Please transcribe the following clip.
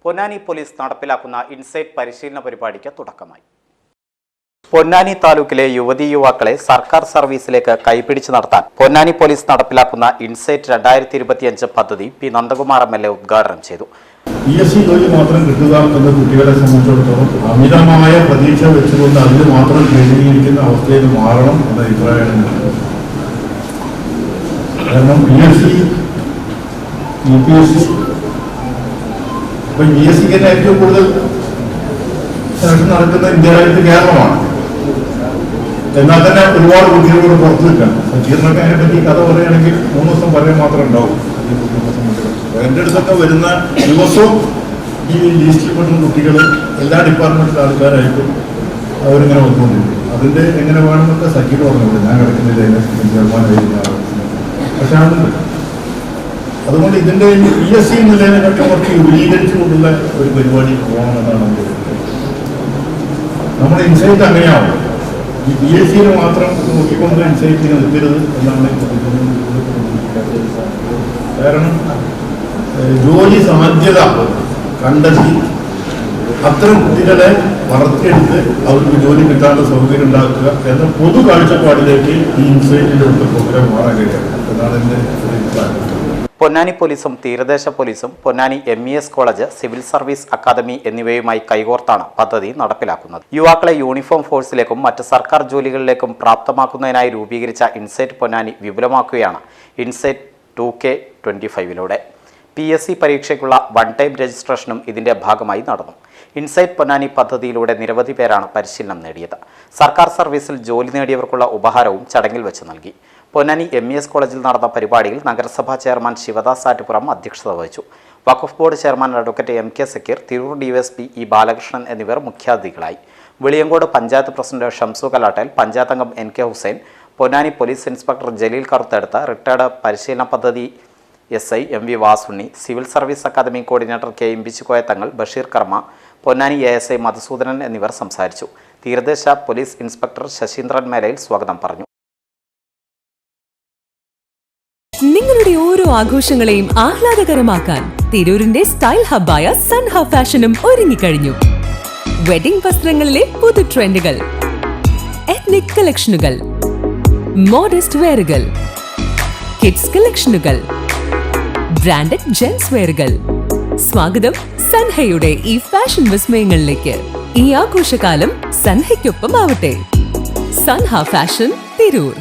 Ponnani police നടപ്പിലാക്കുന്ന insight പരിശീലന പരിപാടിക്ക് തുടക്കമായി. പൊന്നാനി താലൂക്കിലെ യുവതീ യുവാക്കളെ സർക്കാർ സർവീസിലേക്ക് കൈപിടിച്ച് നടത്താൻ പൊന്നാനി പോലീസ് നടപ്പിലാക്കുന്ന ഇൻസൈറ്റ് 2025 പദ്ധതി പി നന്ദകുമാർ MLA ഉദ്ഘാടനം ചെയ്തു. PSC ജോലി മാത്രം കിട്ടുക എന്ന കുട്ടികളെ സംബന്ധിച്ചിടത്തോളം അമിതമായ പ്രതീക്ഷ വെച്ചുകൊണ്ട് അതിന് മാത്രം കേന്ദ്രീകരിക്കുന്ന അവസ്ഥയിൽ മാറണം എന്ന അഭിപ്രായമാണ്. കാരണം PSC UPSC ഇപ്പൊ PSC തന്നെ ഏറ്റവും കൂടുതൽ സെലക്ഷൻ നടക്കുന്ന ഇന്ത്യ രാജ്യത്ത് കേരളമാണ്. എന്നാൽ തന്നെ ഒരുപാട് കുട്ടികളോട് പുറത്തു നിൽക്കണം. സജീറിനൊക്കെ അതിനെപ്പറ്റി കഥ പറയുകയാണെങ്കിൽ 3 ദിവസം പറയാൻ മാത്രം ഉണ്ടാവും. എൻ്റെ അടുത്തൊക്കെ വരുന്ന ദിവസവും ഈ ലിസ്റ്റിൽ പെടുന്ന കുട്ടികൾ എല്ലാ ഡിപ്പാർട്ട്മെന്റിലെ ആൾക്കാരായിട്ടും അവരിങ്ങനെ വന്നുകൊണ്ടിരിക്കും. അതിൻ്റെ എങ്ങനെ വേണമെന്നൊക്കെ സജീർ പറഞ്ഞിട്ടുണ്ട്. ഞാൻ കിടക്കുന്നില്ല ചെയർമാനായിരുന്ന പക്ഷെ അതുകൊണ്ട് ഇതിൻ്റെ PSC എന്നുള്ളതിനെക്കാട്ടി കുറച്ച് വിപുലീകരിച്ചുകൊണ്ടുള്ള ഒരു പരിപാടി പോകണമെന്നാണ് നമുക്ക്. നമ്മുടെ ഇൻസൈറ്റ് അങ്ങനെയാവും. ഈ PSC മാത്രം നോക്കിക്കൊണ്ട് ഇൻസൈറ്റിന് നിൽക്കരുത് എന്നാണ്. കാരണം ജോലി സാധ്യത കണ്ടെത്തി അത്തരം കുട്ടികളെ വളർത്തിയെടുത്ത് അവർക്ക് ജോലി കിട്ടാനുള്ള സൗകര്യം ഉണ്ടാക്കുക എന്ന പൊതു കാഴ്ചപ്പാടിലേക്ക് ഈ ഇൻസൈറ്റിൻ്റെ അടുത്ത പ്രോഗ്രാം മാറാൻ കഴിയണം എന്നാണ് എൻ്റെ അഭിപ്രായം. പൊന്നാനി പോലീസും തീരദേശ പോലീസും Ponnani MES college, civil service academy എന്നിവയുമായി കൈകോർത്താണ് പദ്ധതി നടപ്പിലാക്കുന്നത്. യുവാക്കളെ യൂണിഫോം ഫോഴ്സിലേക്കും മറ്റ് സർക്കാർ ജോലികളിലേക്കും പ്രാപ്തമാക്കുന്നതിനായി രൂപീകരിച്ച ഇൻസൈറ്റ് പൊന്നാനി വിപുലമാക്കുകയാണ് ഇൻസൈറ്റ് 2K25 PSC പരീക്ഷയ്ക്കുള്ള വൺ ടൈം രജിസ്ട്രേഷനും ഇതിന്റെ ഭാഗമായി നടന്നു. ഇൻസൈറ്റ് പൊന്നാനി പദ്ധതിയിലൂടെ നിരവധി പേരാണ് പരിശീലനം നേടിയത്. സർക്കാർ സർവീസിൽ ജോലി നേടിയവർക്കുള്ള ഉപഹാരവും ചടങ്ങിൽ വെച്ച് നൽകി. പൊന്നാനി MES കോളേജിൽ നടന്ന പരിപാടിയിൽ നഗരസഭാ ചെയർമാൻ ശിവദാസ് ആറ്റുപുറം അധ്യക്ഷത വഹിച്ചു. വഖഫ് board chairman advocate MK Zakir, Tirur DSP E Balakrishnan എന്നിവർ മുഖ്യാതിഥികളായി. വെളിയങ്കോട് പഞ്ചായത്ത് പ്രസിഡന്റ് ഷംസു കലാട്ടേൽ, പഞ്ചായത്ത് അംഗം NK Hussain, Ponnani police inspector Jaleel Karuthedath, retired പരിശീലന പദ്ധതി SI MV Vasunni, civil service academy coordinator K Imbichikoya Thangal, Basheer കർമ്മ, പൊന്നാനി ASI മധുസൂദനൻ എന്നിവർ സംസാരിച്ചു. തീരദേശ പോലീസ് ഇൻസ്പെക്ടർ ശശീന്ദ്രൻ മേലയിൽ സ്വാഗതം പറഞ്ഞു. നിങ്ങളുടെ ഓരോ ആഘോഷങ്ങളെയും ആഹ്ലാദകരമാക്കാൻ തിരൂരിന്റെ സ്റ്റൈൽ ഹബ്ബായ സൻഹ ഫാഷനും ഒരുങ്ങിക്കഴിഞ്ഞു. വെഡിംഗ് വസ്ത്രങ്ങളിലെ പുതു ട്രെൻഡുകൾ, എത്നിക് കളക്ഷനുകൾ, മോഡസ്റ്റ് വെയറുകൾ, കിഡ്സ് കളക്ഷനുകൾ, ബ്രാൻഡഡ് ജെൻസ് വെയറുകൾ. സ്വാഗതം സൻഹയുടെ ഈ ഫാഷൻ വിസ്മയങ്ങളിലേക്ക്. ഈ ആഘോഷകാലം സൻഹയ്ക്കൊപ്പം ആവട്ടെ. സൻഹ ഫാഷൻ, തിരൂർ.